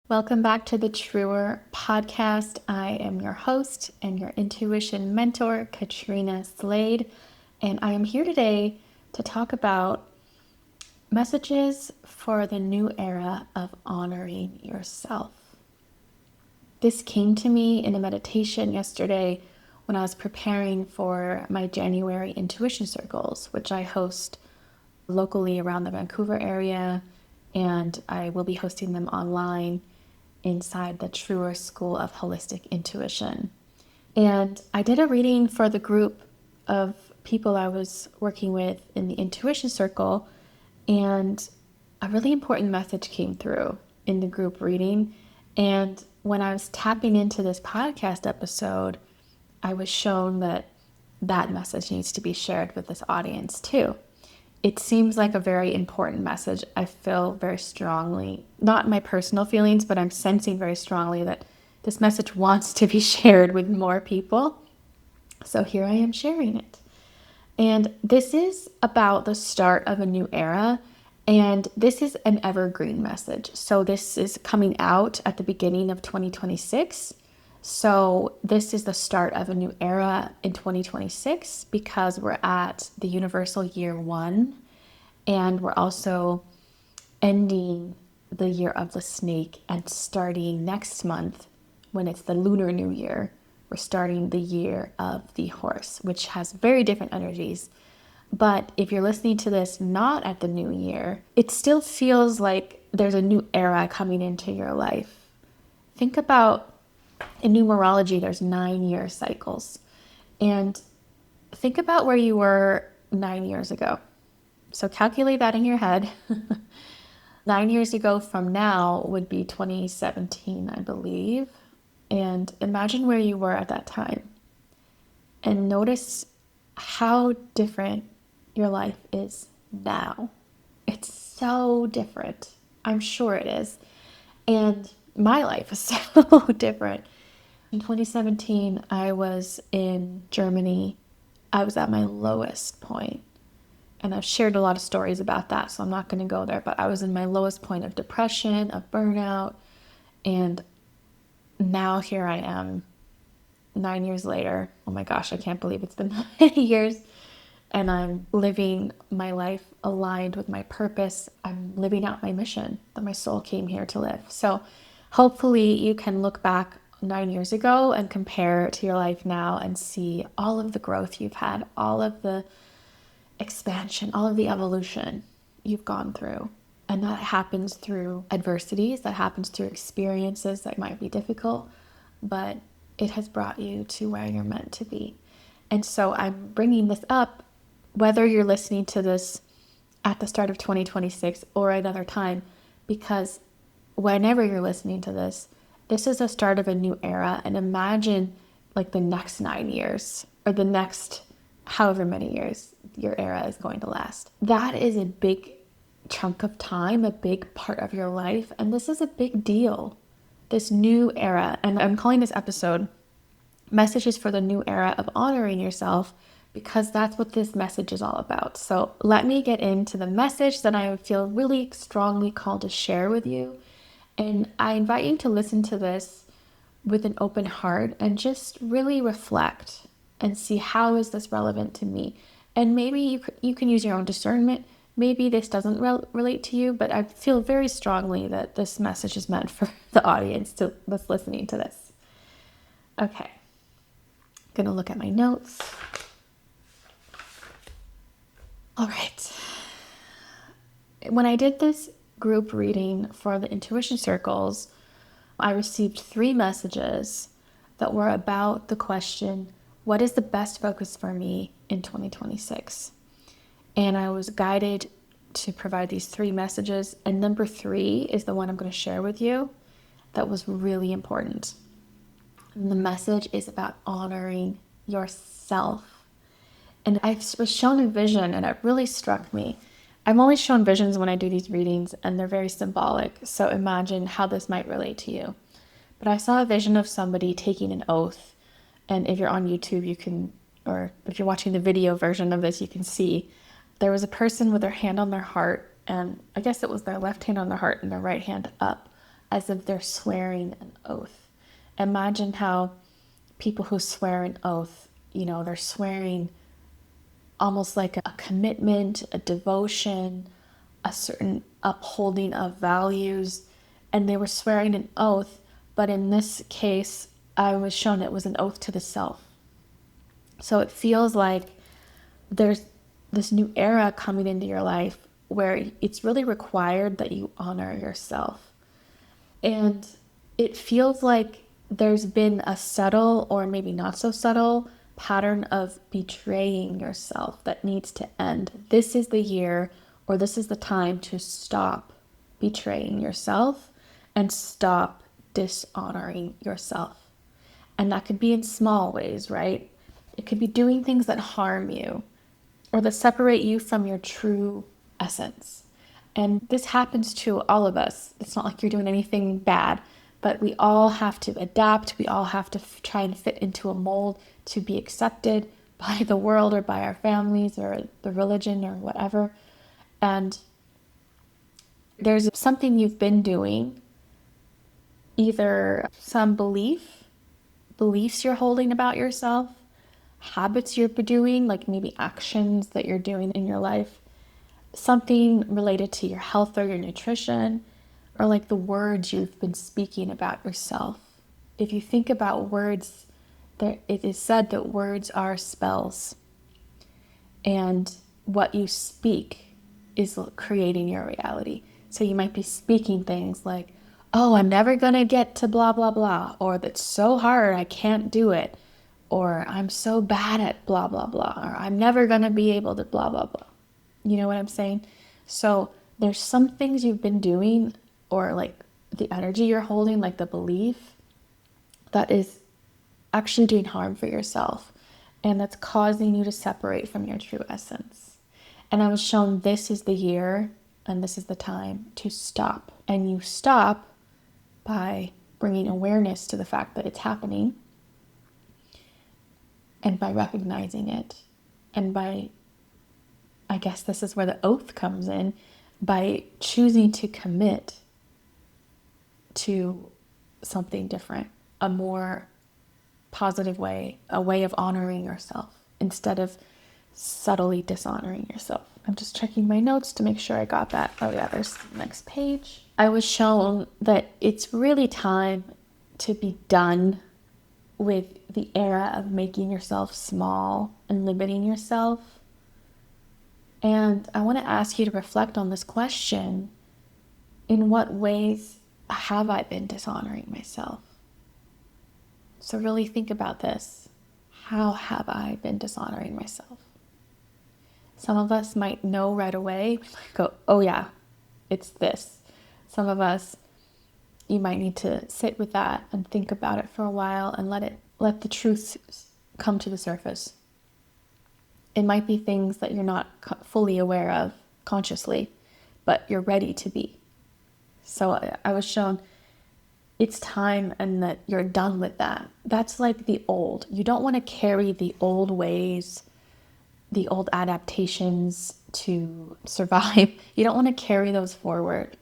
Welcome back to the Truer podcast. I am your host and your intuition mentor, Katrina Slade, and I am here today to talk about messages for the new era of honoring yourself. This came to me in a meditation yesterday when I was preparing for my January intuition circles, which I host locally around the Vancouver area, and I will be hosting them online inside the Truer School of Holistic Intuition. And I did a reading for the group of people I was working with in the intuition circle, and a really important message came through in the group reading. And when I was tapping into this podcast episode, I was shown that that message needs to be shared with this audience too. It seems like a very important message. I feel very strongly, not my personal feelings, but I'm sensing very strongly that this message wants to be shared with more people. So here I am sharing it. And this is about the start of a new era. And this is an evergreen message. So this is coming out at the beginning of 2026. So this is the start of a new era in 2026 because we're at the universal year 1, and we're also ending the year of the snake and starting next month when it's the lunar new year. We're starting the year of the horse, which has very different energies. But if you're listening to this not at the new year, it still feels like there's a new era coming into your life. Think about, in numerology, there's 9-year cycles. And think about where you were 9 years ago. So calculate that in your head. 9 years ago from now would be 2017, I believe. And imagine where you were at that time. And notice how different your life is now. It's so different. I'm sure it is. And my life is so different. In 2017, I was in Germany. I was at my lowest point. And I've shared a lot of stories about that, so I'm not going to go there. But I was in my lowest point of depression, of burnout. And now here I am, 9 years later. Oh my gosh, I can't believe it's been 9 years. And I'm living my life aligned with my purpose. I'm living out my mission that my soul came here to live. So hopefully you can look back 9 years ago and compare to your life now and see all of the growth you've had, all of the expansion, all of the evolution you've gone through. And that happens through adversities, that happens through experiences that might be difficult, but it has brought you to where you're meant to be. And so I'm bringing this up, whether you're listening to this at the start of 2026 or another time, because whenever you're listening to this, this is the start of a new era. And imagine like the next 9 years or the next however many years your era is going to last. That is a big chunk of time, a big part of your life. And this is a big deal, this new era. And I'm calling this episode Messages for the New Era of Honoring Yourself, because that's what this message is all about. So let me get into the message that I feel really strongly called to share with you. And I invite you to listen to this with an open heart and just really reflect and see, how is this relevant to me? And maybe you can use your own discernment. Maybe this doesn't relate to you, but I feel very strongly that this message is meant for the audience that's listening to this. Okay, I'm gonna look at my notes. All right. When I did this group reading for the intuition circles, I received 3 messages that were about the question, what is the best focus for me in 2026? And I was guided to provide these 3 messages. And number 3 is the one I'm going to share with you that was really important. And the message is about honoring yourself. And I was shown a vision, and it really struck me. I'm only shown visions when I do these readings, and they're very symbolic. So imagine how this might relate to you. But I saw a vision of somebody taking an oath. And if you're on YouTube, you can, or if you're watching the video version of this, you can see there was a person with their hand on their heart, and I guess it was their left hand on their heart and their right hand up, as if they're swearing an oath. Imagine how people who swear an oath, they're swearing almost like a commitment, a devotion, a certain upholding of values, and they were swearing an oath, but in this case, I was shown it was an oath to the self. So it feels like there's this new era coming into your life where it's really required that you honor yourself. And it feels like there's been a subtle, or maybe not so subtle, pattern of betraying yourself that needs to end. This is the year, or this is the time to stop betraying yourself and stop dishonoring yourself. And that could be in small ways, right? It could be doing things that harm you or that separate you from your true essence. And this happens to all of us. It's not like you're doing anything bad, but we all have to adapt. We all have to try and fit into a mold to be accepted by the world or by our families or the religion or whatever. And there's something you've been doing, either some beliefs you're holding about yourself, habits you're doing, like maybe actions that you're doing in your life, something related to your health or your nutrition, or like the words you've been speaking about yourself. If you think about words, it is said that words are spells, and what you speak is creating your reality. So you might be speaking things like, oh, I'm never going to get to blah, blah, blah, or that's so hard, I can't do it, or I'm so bad at blah, blah, blah, or I'm never going to be able to blah, blah, blah. You know what I'm saying? So there's some things you've been doing, or like the energy you're holding, like the belief, that is actually doing harm for yourself. And that's causing you to separate from your true essence. And I was shown this is the year and this is the time to stop. And you stop by bringing awareness to the fact that it's happening, and by recognizing it, and by, I guess this is where the oath comes in, by choosing to commit to something different, a more positive way, a way of honoring yourself instead of subtly dishonoring yourself. I'm just checking my notes to make sure I got that. Oh yeah, there's the next page. I was shown that it's really time to be done with the era of making yourself small and limiting yourself. And I want to ask you to reflect on this question. In what ways have I been dishonoring myself? So really think about this. How have I been dishonoring myself? Some of us might know right away, go, oh yeah, it's this. Some of us, you might need to sit with that and think about it for a while and let the truth come to the surface. It might be things that you're not fully aware of consciously, but you're ready to be. So I was shown it's time and that you're done with that. That's like the old. You don't want to carry the old ways, the old adaptations to survive. You don't want to carry those forward.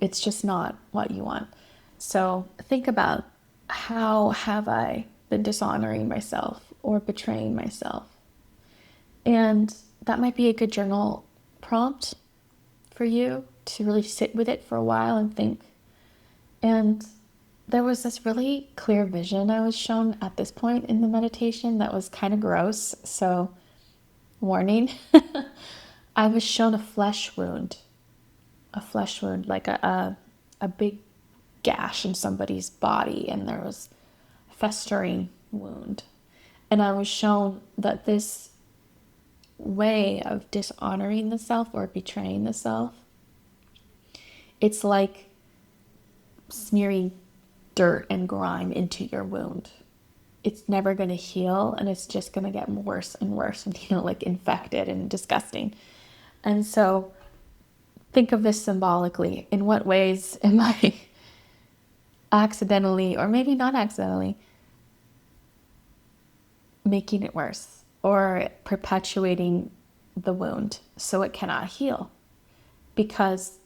It's just not what you want. So think about, how have I been dishonoring myself or betraying myself? And that might be a good journal prompt for you to really sit with it for a while and think. And there was this really clear vision I was shown at this point in the meditation that was kind of gross. So, warning. I was shown a flesh wound, like a big gash in somebody's body, and there was a festering wound. And I was shown that this way of dishonoring the self or betraying the self, it's like smearing dirt and grime into your wound. It's never going to heal, and it's just going to get worse and worse and, like infected and disgusting. And so think of this symbolically. In what ways am I accidentally, or maybe not accidentally, making it worse or perpetuating the wound so it cannot heal? Because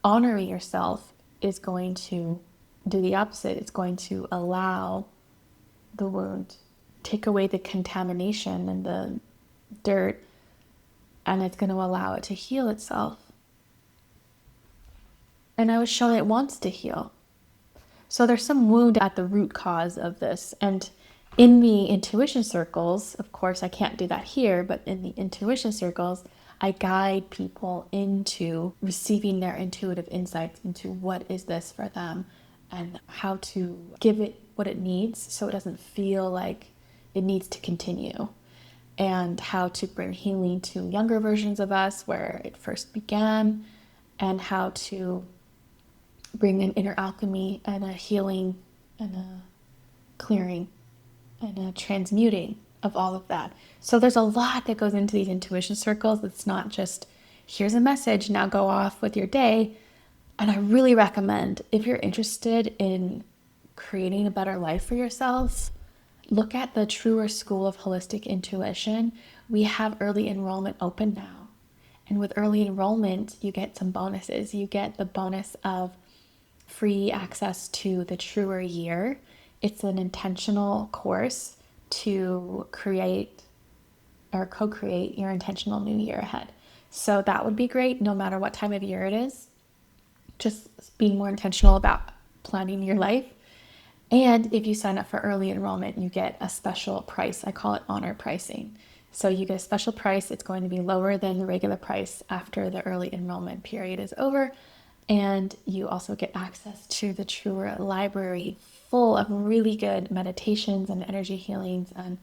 honoring yourself is going to do the opposite. It's going to allow the wound, take away the contamination and the dirt, and it's going to allow it to heal itself. And I was shown it wants to heal. So there's some wound at the root cause of this. And in the intuition circles, of course, I can't do that here, but in the intuition circles, I guide people into receiving their intuitive insights into what is this for them and how to give it what it needs so it doesn't feel like it needs to continue, and how to bring healing to younger versions of us where it first began, and how to bring an inner alchemy and a healing and a clearing and a transmuting of all of that. So there's a lot that goes into these intuition circles. It's not just, here's a message, now go off with your day. And I really recommend, if you're interested in creating a better life for yourself, look at the Truer School of Holistic Intuition. We have early enrollment open now. And with early enrollment, you get some bonuses. You get the bonus of free access to the Truer Year. It's an intentional course to create or co-create your intentional new year ahead. So that would be great no matter what time of year it is. Just being more intentional about planning your life. And if you sign up for early enrollment, you get a special price. I call it honor pricing. So you get a special price. It's going to be lower than the regular price after the early enrollment period is over. And you also get access to the Truer library full of really good meditations and energy healings and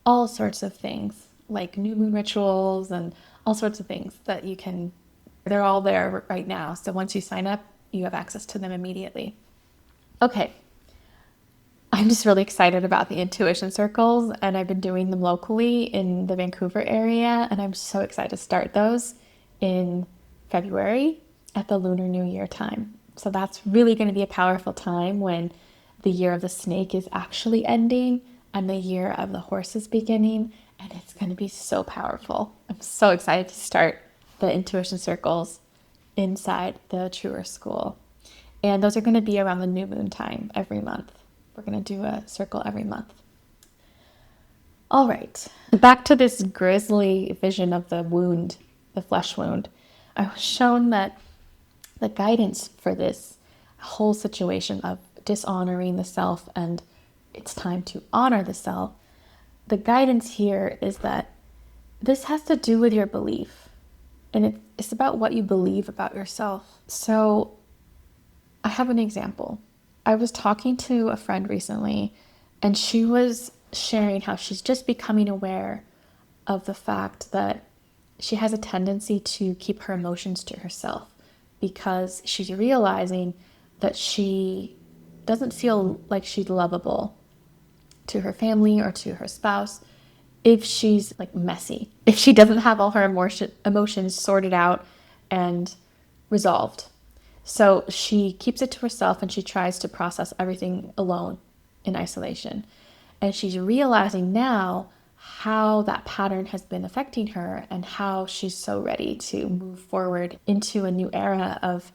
all sorts of things like new moon rituals and all sorts of things that you can, they're all there right now. So once you sign up, you have access to them immediately. Okay. I'm just really excited about the intuition circles, and I've been doing them locally in the Vancouver area, and I'm so excited to start those in February at the Lunar New Year time. So that's really going to be a powerful time when the year of the snake is actually ending and the year of the horse is beginning, and it's going to be so powerful. I'm so excited to start the intuition circles inside the Truer School. And those are going to be around the new moon time every month. We're going to do a circle every month. All right, back to this grisly vision of the wound, the flesh wound. I was shown that the guidance for this whole situation of dishonoring the self and it's time to honor the self, the guidance here is that this has to do with your belief. And it's about what you believe about yourself. So I have an example. I was talking to a friend recently, and she was sharing how she's just becoming aware of the fact that she has a tendency to keep her emotions to herself because she's realizing that she doesn't feel like she's lovable to her family or to her spouse if she's like messy, if she doesn't have all her emotions sorted out and resolved. So she keeps it to herself and she tries to process everything alone in isolation. And she's realizing now how that pattern has been affecting her and how she's so ready to move forward into a new era of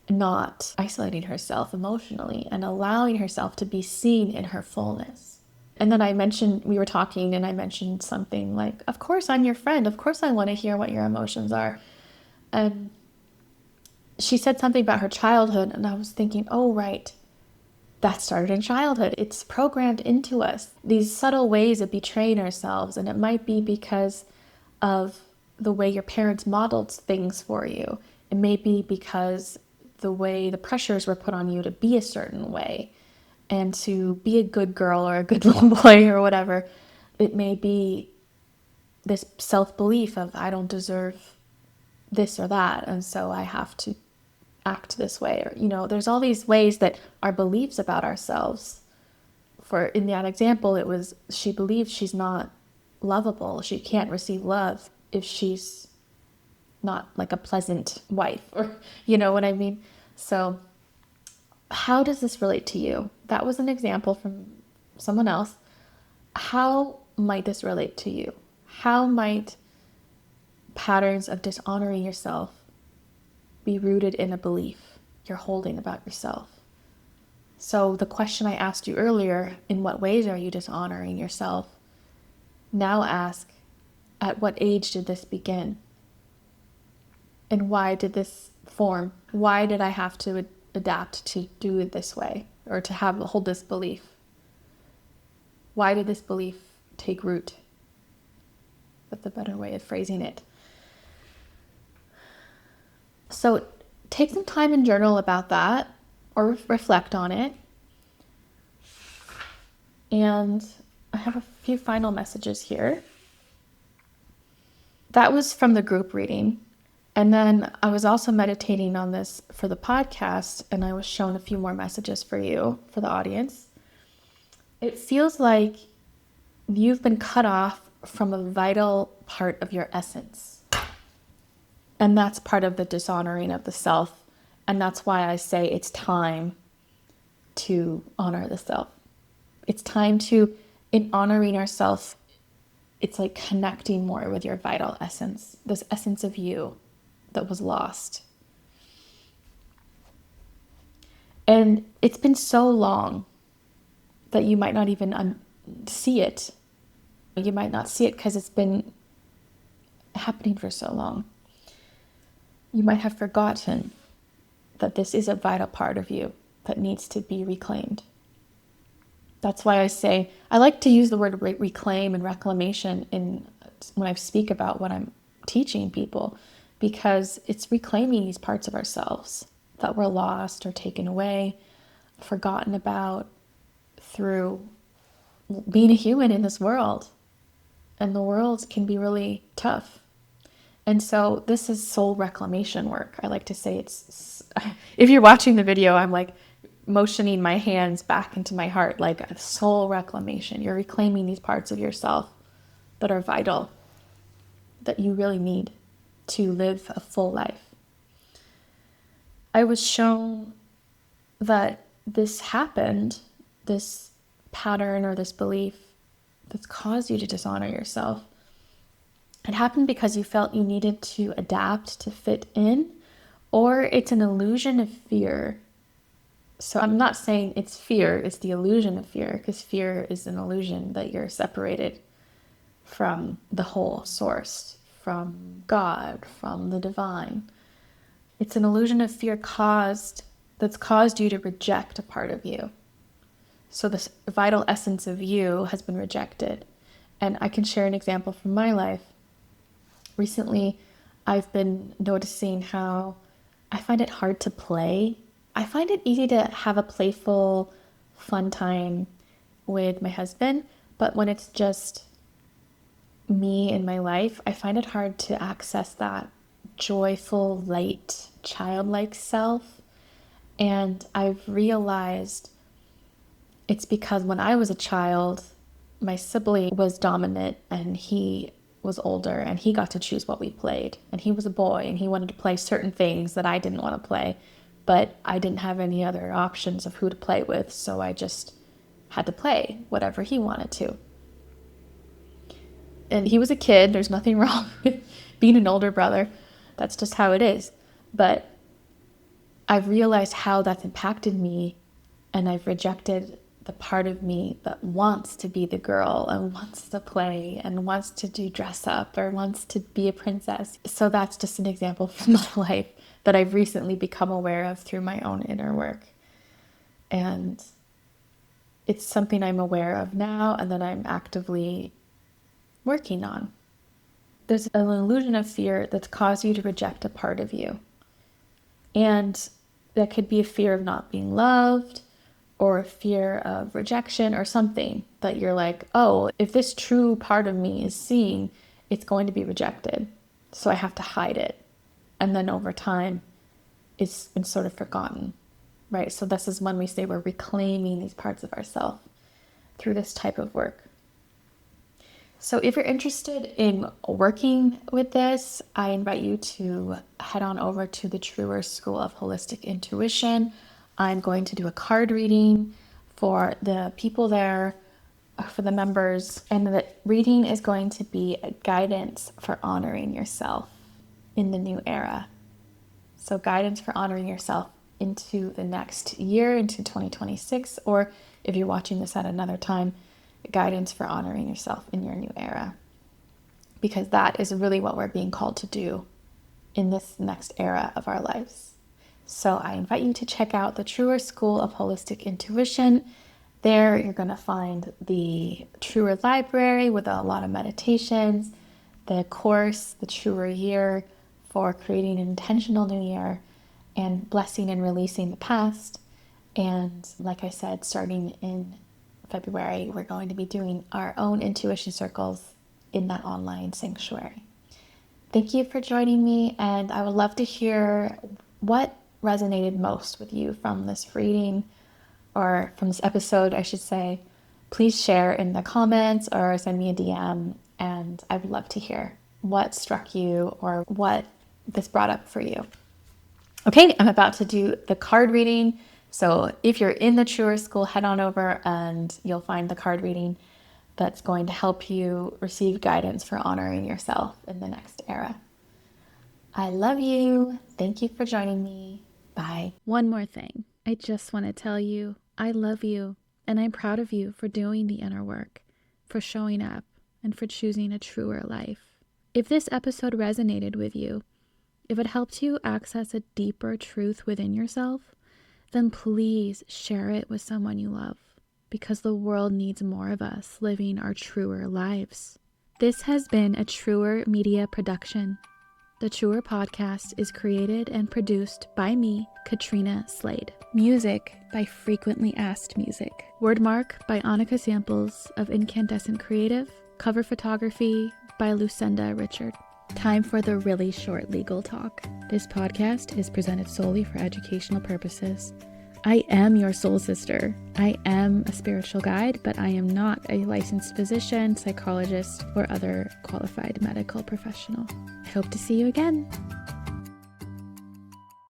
not isolating herself emotionally and allowing herself to be seen in her fullness. And then we were talking and I mentioned something like, of course I'm your friend. Of course I want to hear what your emotions are. And she said something about her childhood and I was thinking, oh, right. That started in childhood. It's programmed into us. These subtle ways of betraying ourselves. And it might be because of the way your parents modeled things for you. It may be because the way the pressures were put on you to be a certain way and to be a good girl or a good little boy or whatever. It may be this self-belief of I don't deserve this or that, and so I have to act this way. Or, there's all these ways that our beliefs about ourselves. For in that example, it was she believes she's not lovable. She can't receive love if she's not like a pleasant wife, or you know what I mean? So how does this relate to you? That was an example from someone else. How might this relate to you? How might patterns of dishonoring yourself be rooted in a belief, you're holding about yourself. So the question I asked you earlier, in what ways are you dishonoring yourself? Now ask, at what age did this begin? And why did this form? Why did I have to adapt to do it this way, or to hold this belief? Why did this belief take root? That's a better way of phrasing it. So take some time and journal about that, or reflect on it. And I have a few final messages here. That was from the group reading. And then I was also meditating on this for the podcast, and I was shown a few more messages for you, for the audience. It feels like you've been cut off from a vital part of your essence. And that's part of the dishonoring of the self. And that's why I say it's time to honor the self. It's time to, in honoring ourselves, it's like connecting more with your vital essence, this essence of you that was lost. And it's been so long that you might not even see it. You might not see it because it's been happening for so long. You might have forgotten that this is a vital part of you that needs to be reclaimed. That's why I say, I like to use the word reclaim and reclamation when I speak about what I'm teaching people, because it's reclaiming these parts of ourselves that were lost or taken away, forgotten about through being a human in this world. And the world can be really tough. And so this is soul reclamation work. I like to say if you're watching the video, I'm like motioning my hands back into my heart, like a soul reclamation. You're reclaiming these parts of yourself that are vital, that you really need to live a full life. I was shown that this happened, this pattern or this belief that's caused you to dishonor yourself. It happened because you felt you needed to adapt to fit in, or it's an illusion of fear. So I'm not saying it's fear, it's the illusion of fear, because fear is an illusion that you're separated from the whole source, from God, from the divine. It's an illusion of fear that's caused you to reject a part of you. So this vital essence of you has been rejected. And I can share an example from my life. Recently, I've been noticing how I find it hard to play. I find it easy to have a playful, fun time with my husband, but when it's just me in my life, I find it hard to access that joyful, light, childlike self. And I've realized it's because when I was a child, my sibling was dominant and he was older and he got to choose what we played. And he was a boy and he wanted to play certain things that I didn't want to play. But I didn't have any other options of who to play with, so I just had to play whatever he wanted to. And he was a kid. There's nothing wrong with being an older brother. That's just how it is. But I've realized how that's impacted me, and I've rejected the part of me that wants to be the girl and wants to play and wants to do dress up or wants to be a princess. So that's just an example from my life that I've recently become aware of through my own inner work. And it's something I'm aware of now and that I'm actively working on. There's an illusion of fear that's caused you to reject a part of you. And that could be a fear of not being loved, or a fear of rejection, or something that you're like, oh, if this true part of me is seen, it's going to be rejected. So I have to hide it. And then over time, it's been sort of forgotten, right? So this is when we say we're reclaiming these parts of ourselves through this type of work. So if you're interested in working with this, I invite you to head on over to the Truer School of Holistic Intuition. I'm going to do a card reading for the people there, for the members, and the reading is going to be a guidance for honoring yourself in the new era. So guidance for honoring yourself into the next year, into 2026, or if you're watching this at another time, guidance for honoring yourself in your new era. Because that is really what we're being called to do in this next era of our lives. So I invite you to check out the Truer School of Holistic Intuition. There you're going to find the Truer Library with a lot of meditations, the course, the Truer Year for creating an intentional new year, and blessing and releasing the past. And like I said, starting in February, we're going to be doing our own intuition circles in that online sanctuary. Thank you for joining me, and I would love to hear what resonated most with you from this reading, or from this episode, I should say. Please share in the comments or send me a DM, and I would love to hear what struck you or what this brought up for you. Okay, I'm about to do the card reading. So if you're in the Truer School, head on over and you'll find the card reading that's going to help you receive guidance for honoring yourself in the next era. I love you. Thank you for joining me. Bye. One more thing. I just want to tell you, I love you, and I'm proud of you for doing the inner work, for showing up, and for choosing a truer life. If this episode resonated with you, if it helped you access a deeper truth within yourself, then please share it with someone you love, because the world needs more of us living our truer lives. This has been a Truer Media production. The Truer podcast is created and produced by me, Katrina Slade. Music by Frequently Asked Music. Wordmark by Annika Samples of Incandescent Creative. Cover photography by Lucinda Richard. Time for the really short legal talk. This podcast is presented solely for educational purposes. I am your soul sister. I am a spiritual guide, but I am not a licensed physician, psychologist, or other qualified medical professional. I hope to see you again.